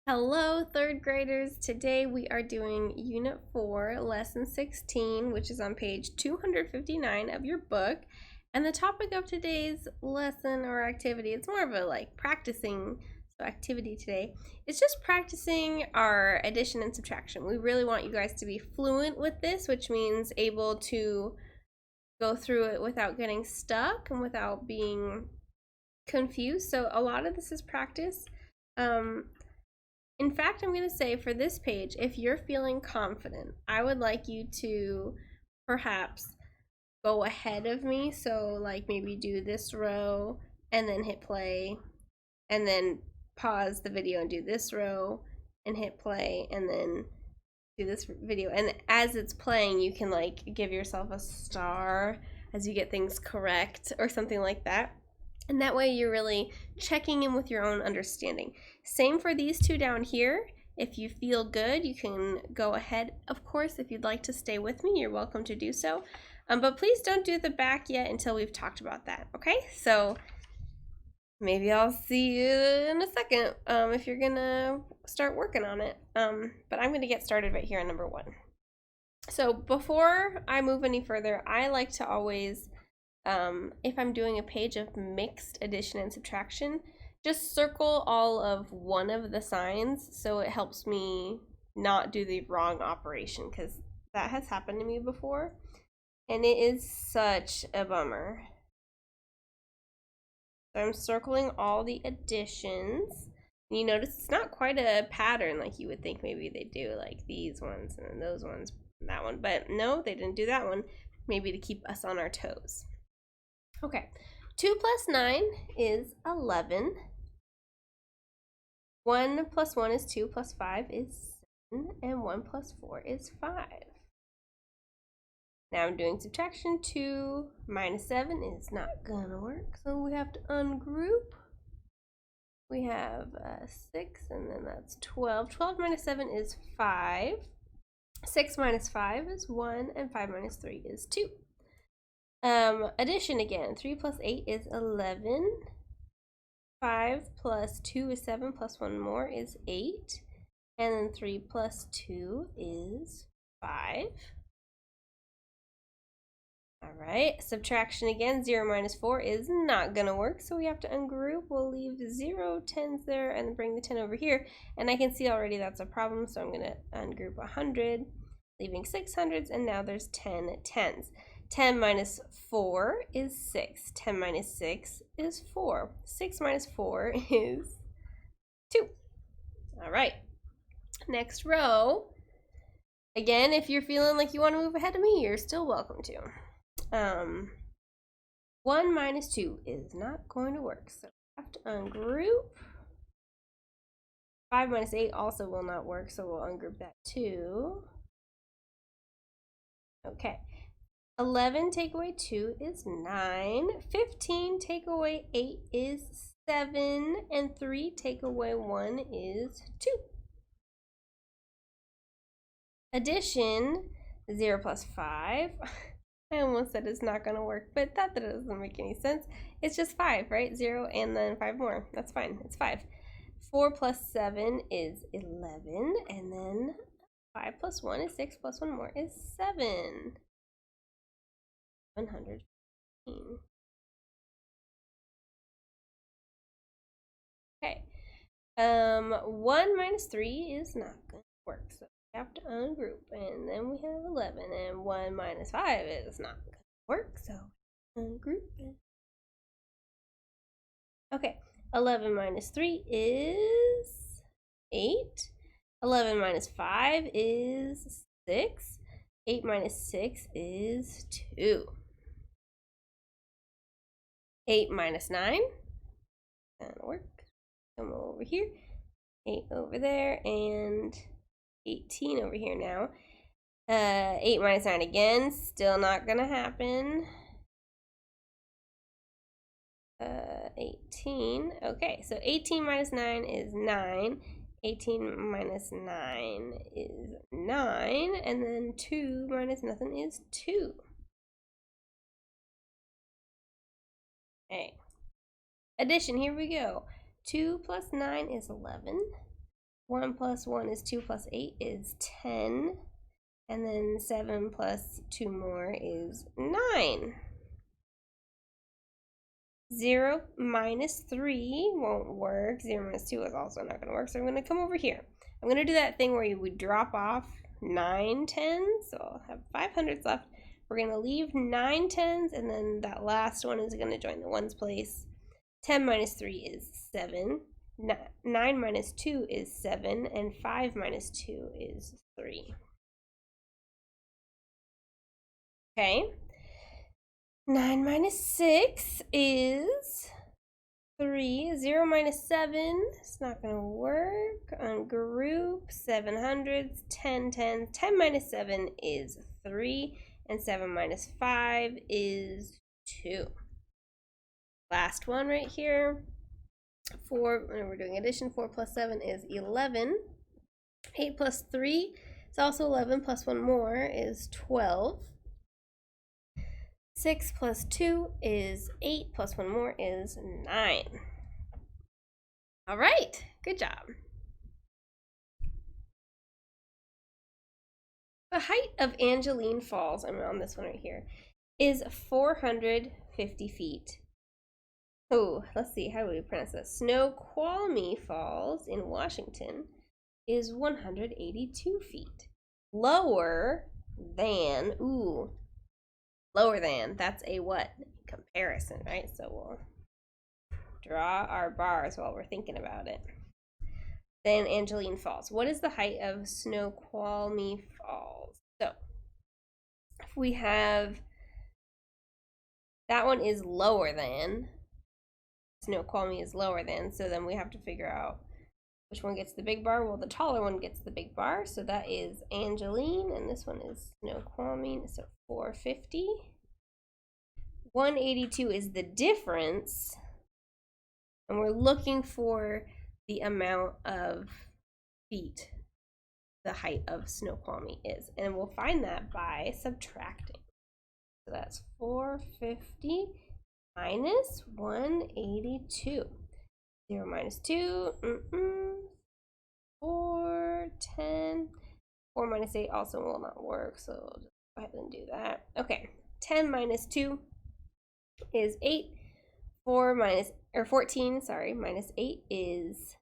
Hello, third graders. Today we are doing Unit 4, Lesson 16, which is on page 259 of your book. And the topic of today's lesson or activity, it's more of a practicing activity today. It's just practicing our addition and subtraction. We really want you guys to be fluent with this, which means able to go through it without getting stuck and without being confused. So a lot of this is practice. In fact, I'm going to say for this page, if you're feeling confident, I would like you to perhaps go ahead of me. So, like maybe do this row and then hit play, and then pause the video and do this row and hit play, and then do this video. And as it's playing, you can give yourself a star as you get things correct or something like that. And that way you're really checking in with your own understanding. Same for these two down here. If you feel good, you can go ahead. Of course, if you'd like to stay with me, you're welcome to do so. But please don't do the back yet until we've talked about that, okay? So maybe I'll see you in a second if you're gonna start working on it. But I'm gonna get started right here on number 1. So before I move any further, I like to always if I'm doing a page of mixed addition and subtraction, just circle all of one of the signs so it helps me not do the wrong operation, because that has happened to me before and it is such a bummer. So I'm circling all the additions. You notice it's not quite a pattern like you would think maybe they do, like these ones and then those ones and that one, but no, they didn't do that one, maybe to keep us on our toes. Okay, 2 plus 9 is 11. 1 plus 1 is 2 plus 5 is 7. And 1 plus 4 is 5. Now I'm doing subtraction. 2 minus 7 is not gonna work, so we have to ungroup. We have 6, and then that's 12. 12 minus 7 is 5. 6 minus 5 is 1, and 5 minus 3 is 2. Addition again. 3 plus 8 is 11. 5 plus 2 is 7, plus 1 more is 8. And then 3 plus 2 is 5. All right, subtraction again. 0 minus 4 is not going to work, so we have to ungroup. We'll leave 0 10s there and bring the 10 over here. And I can see already that's a problem, so I'm going to ungroup 100, leaving 600s, and now there's 10 10s. 10 minus 4 is 6. 10 minus 6 is 4. 6 minus 4 is 2. All right. Next row. Again, if you're feeling like you want to move ahead of me, you're still welcome to. 1 minus 2 is not going to work, so I have to ungroup. 5 minus 8 also will not work, so we'll ungroup that too. Okay. 11 take away 2 is 9. 15 take away 8 is 7. And 3 take away 1 is 2. Addition. 0 plus 5. I almost said it's not going to work, but that doesn't make any sense. It's just 5, right? 0 and then 5 more. That's fine. It's 5. 4 plus 7 is 11. And then 5 plus 1 is 6, plus 1 more is 7. 115. Okay. 1 minus 3 is not going to work, so we have to ungroup. And then we have 11, and 1 minus 5 is not going to work, so ungroup. Okay. 11 minus 3 is 8. 11 minus 5 is 6. 8 minus 6 is 2. 8 minus 9. That'll work. Come over here. 8 over there, and 18 over here now. 8 minus 9 again. Still not going to happen. 18. Okay, so 18 minus 9 is 9. 18 minus 9 is 9. And then 2 minus nothing is 2. Okay. Addition, here we go. 2 plus 9 is 11. 1 plus 1 is 2 plus 8 is 10. And then 7 plus 2 more is 9. 0 minus 3 won't work. 0 minus 2 is also not going to work. So I'm going to come over here. I'm going to do that thing where you would drop off 9 tens. So I'll have 5 hundreds left. We're going to leave 9 tens, and then that last one is going to join the ones place. 10 minus 3 is 7. 9 minus 2 is 7. And 5 minus 2 is 3. Okay. 9 minus 6 is 3. 0 minus 7 is not going to work. On group, 7 hundreds, 10 tens. 10 minus 7 is 3. And 7 minus 5 is 2. Last one right here. 4, and we're doing addition. 4 plus 7 is 11. 8 plus 3 is also 11. Plus 1 more is 12. 6 plus 2 is 8, plus 1 more is 9. All right, good job. The height of Angeline Falls, I'm on this one right here, is 450 feet. Oh, let's see, how do we pronounce that? Snoqualmie Falls in Washington is 182 feet. Lower than, lower than, that's a what? Comparison, right? So we'll draw our bars while we're thinking about it. Then Angeline Falls. What is the height of Snoqualmie Falls? So if we have, that one is lower than, Snoqualmie is lower than, so then we have to figure out which one gets the big bar. Well, the taller one gets the big bar, so that is Angeline, and this one is Snoqualmie, so 450. 182 is the difference, and we're looking for the amount of feet the height of Snoqualmie is, and we'll find that by subtracting. So that's 450 minus 182. 0 minus 2, 4, 10. 4 minus 8 also will not work, so we'll just go ahead and do that. Okay, 10 minus 2 is 8. 14, minus 8 is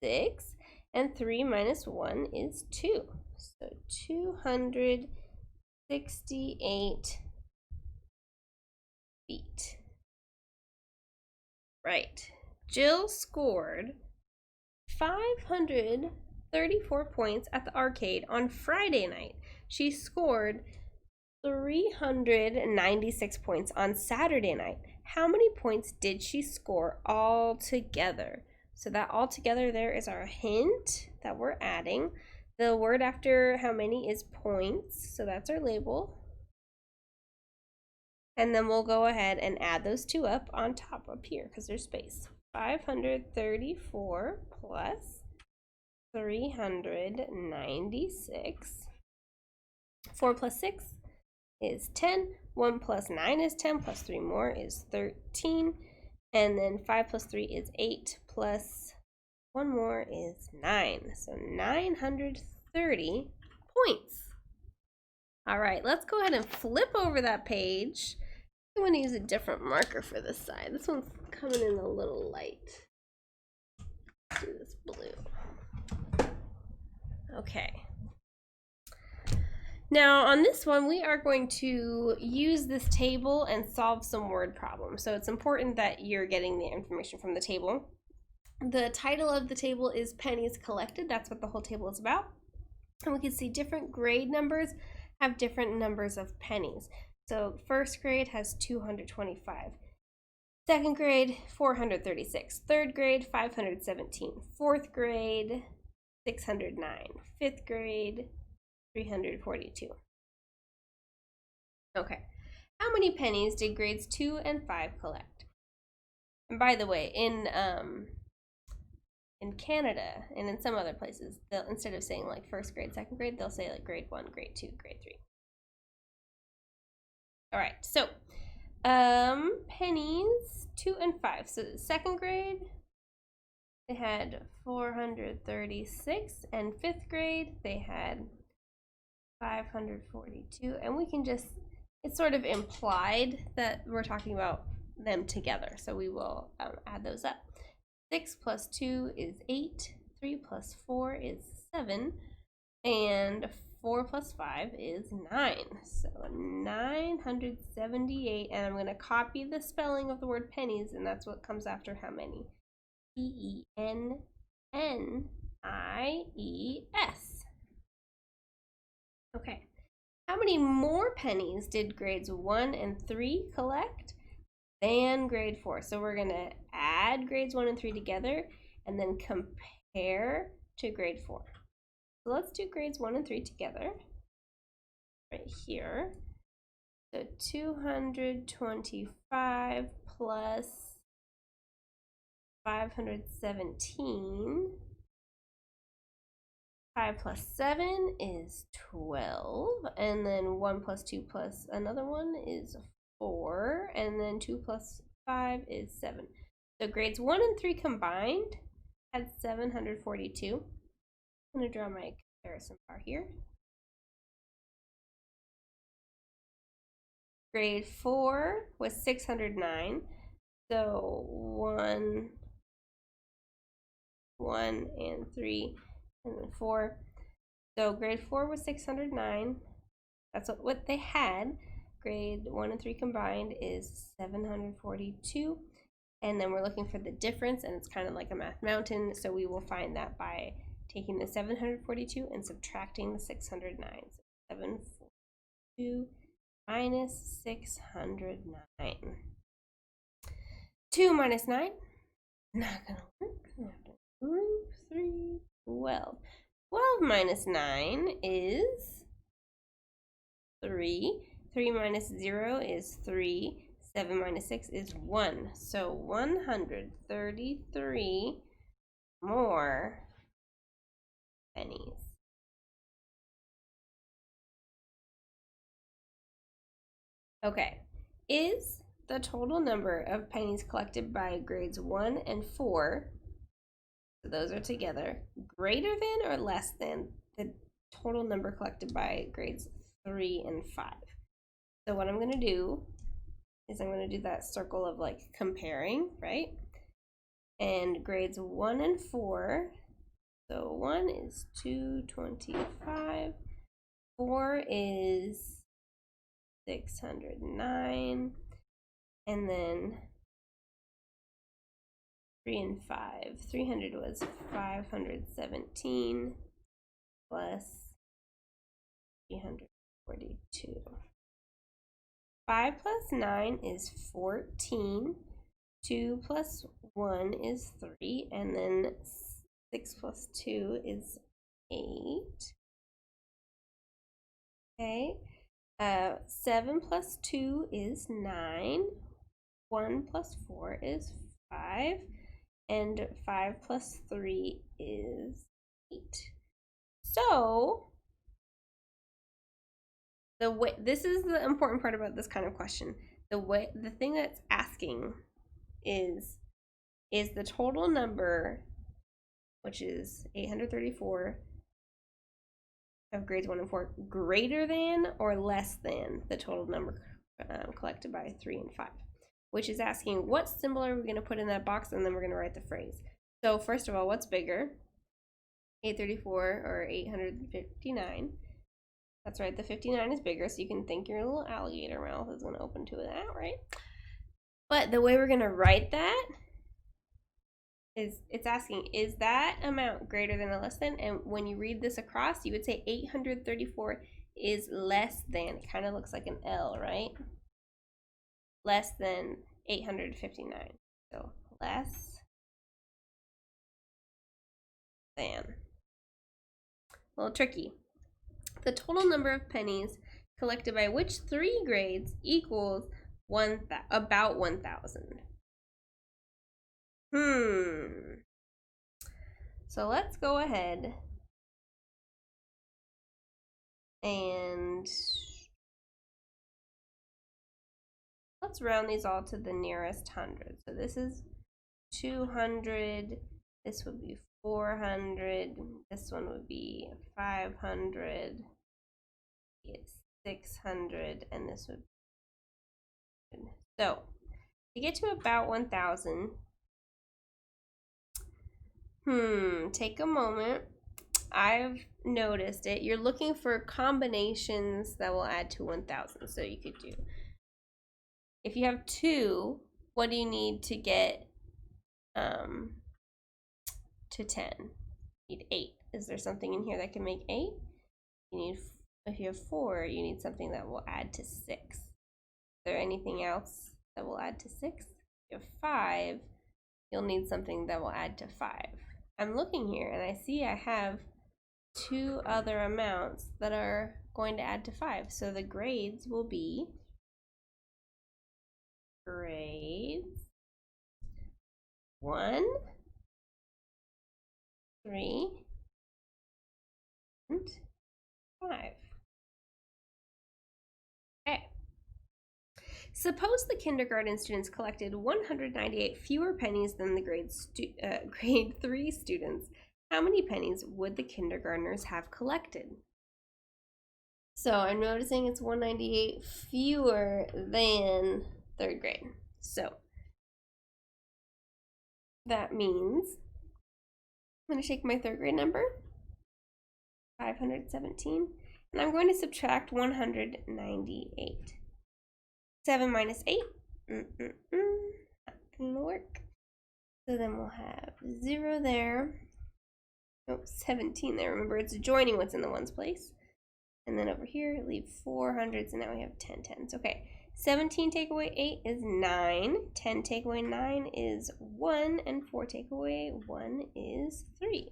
6. And 3 minus 1 is 2. So 268 feet. Right. Jill scored 534 points at the arcade on Friday night. She scored 396 points on Saturday night. How many points did she score all together? So that all together there is our hint that we're adding. The word after how many is points, so that's our label. And then we'll go ahead and add those two up on top up here because there's space. 534 plus 396. 4 plus 6 is 10. 1 plus 9 is 10. Plus 3 more is 13. And then 5 plus 3 is 8. Plus 1 more is 9. So 930 points. All right, let's go ahead and flip over that page. I'm going to use a different marker for this side. This one's coming in a little light. Let's do this blue. Okay. Now on this one, we are going to use this table and solve some word problems. So it's important that you're getting the information from the table. The title of the table is Pennies Collected. That's what the whole table is about. And we can see different grade numbers have different numbers of pennies. So first grade has 225. Second grade, 436. Third grade, 517. Fourth grade, 609. Fifth grade, 342. Okay, how many pennies did grades 2 and 5 collect? And by the way, in Canada and in some other places, they'll, instead of saying like first grade, second grade, they'll say like grade 1, grade 2, grade 3. All right, so pennies 2 and 5. So second grade, they had 436, and 5th grade they had 542. And we can just, it's sort of implied that we're talking about them together, so we will add those up. 6 plus 2 is 8, 3 plus 4 is 7, and 4 plus 5 is 9. So 978, and I'm going to copy the spelling of the word pennies, and that's what comes after how many. P-E-N-N-I-E-S. Okay. How many more pennies did grades 1 and 3 collect than grade 4? So we're going to add grades 1 and 3 together and then compare to grade 4. So let's do grades 1 and 3 together right here. So 225 plus 517. 5 plus 7 is 12, and then 1 plus 2 plus another one is 4, and then 2 plus 5 is 7. So grades 1 and 3 combined had 742. I'm going to draw my comparison bar here. Grade 4 was 609, so 1, and 3, and then 4. So grade 4 was 609. That's what they had. Grade 1 and 3 combined is 742. And then we're looking for the difference, and it's kind of like a math mountain, so we will find that by taking the 742 and subtracting the 609. So 742 minus 609. 2 minus 9, not going to work. We have to group 3, 12. 12 minus 9 is 3. 3 minus 0 is 3. 7 minus 6 is 1. So 133 more pennies. Okay, is the total number of pennies collected by grades 1 and 4, so those are together, greater than or less than the total number collected by grades 3 and 5? So what I'm going to do is I'm going to do that circle of like comparing, right? And grades 1 and 4, so 1 is 225, 4 is 609, and then 3 and 5. 300 was 517 plus 342. 5 plus 9 is 14. 2 plus 1 is 3, and then 6 plus 2 is 8. Okay. 7 plus 2 is 9. 1 plus 4 is 5. And 5 plus 3 is 8. So, this is the important part about this kind of question. The thing that's asking is the total number, which is 834, of grades 1 and 4 greater than or less than the total number collected by 3 and 5, which is asking what symbol are we going to put in that box, and then we're going to write the phrase. So first of all, what's bigger, 834 or 859? That's right, the 59 is bigger, so you can think your little alligator mouth is going to open to that, right? But the way we're going to write that is, it's asking, is that amount greater than or less than? And when you read this across, you would say 834 is less than. It kind of looks like an L, right? Less than 859. So less than. A little tricky. The total number of pennies collected by which 3 grades equals about 1,000? So let's go ahead and let's round these all to the nearest hundred. So this is 200 This would be 400. This one would be 500. It's 600, and this would be. So to get to about 1,000, take a moment. I've noticed it. You're looking for combinations that will add to 1,000. So you could do, if you have 2, what do you need to get to 10? You need 8. Is there something in here that can make 8? You need, if you have 4, you need something that will add to 6. Is there anything else that will add to 6? If you have 5, you'll need something that will add to 5. I'm looking here and I see I have 2 other amounts that are going to add to 5. So the grades will be grades 1, 3, and 5. Okay. Suppose the kindergarten students collected 198 fewer pennies than the grade 3 students. How many pennies would the kindergartners have collected? So I'm noticing it's 198 fewer than 3rd grade. So that means I'm going to take my 3rd grade number, 517, and I'm going to subtract 198. 7 minus 8, not going to work. So then we'll have 0 there. Oh, 17 there. Remember, it's joining what's in the ones place. And then over here, leave 4 hundreds, and now we have 10 tens. Okay, 17 take away 8 is 9. 10 take away 9 is 1. And 4 take away 1 is 3.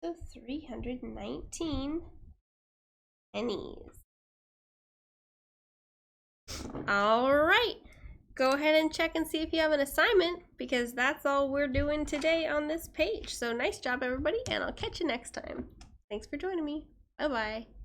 So 319 pennies. All right. Go ahead and check and see if you have an assignment, because that's all we're doing today on this page. So nice job, everybody, and I'll catch you next time. Thanks for joining me. Bye-bye.